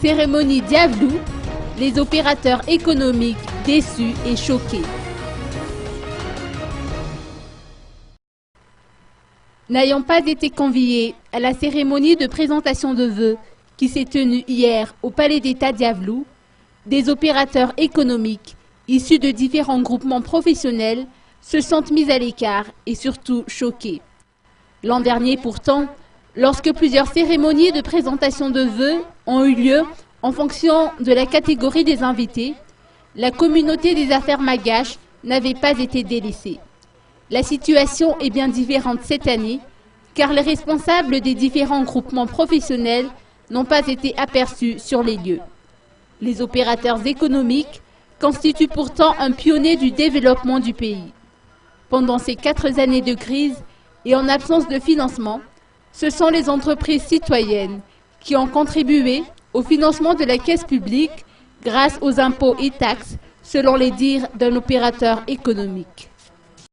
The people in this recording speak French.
Cérémonie Diablou, les opérateurs économiques déçus et choqués. N'ayant pas été conviés à la cérémonie de présentation de vœux qui s'est tenue hier au Palais d'État Diablou, des opérateurs économiques issus de différents groupements professionnels se sentent mis à l'écart et surtout choqués. L'an dernier pourtant, lorsque plusieurs cérémonies de présentation de vœux ont eu lieu en fonction de la catégorie des invités, la communauté des affaires malgaches n'avait pas été délaissée. La situation est bien différente cette année, car les responsables des différents groupements professionnels n'ont pas été aperçus sur les lieux. Les opérateurs économiques constituent pourtant un pionnier du développement du pays. Pendant ces 4 années de crise et en absence de financement, ce sont les entreprises citoyennes qui ont contribué au financement de la caisse publique grâce aux impôts et taxes, selon les dires d'un opérateur économique.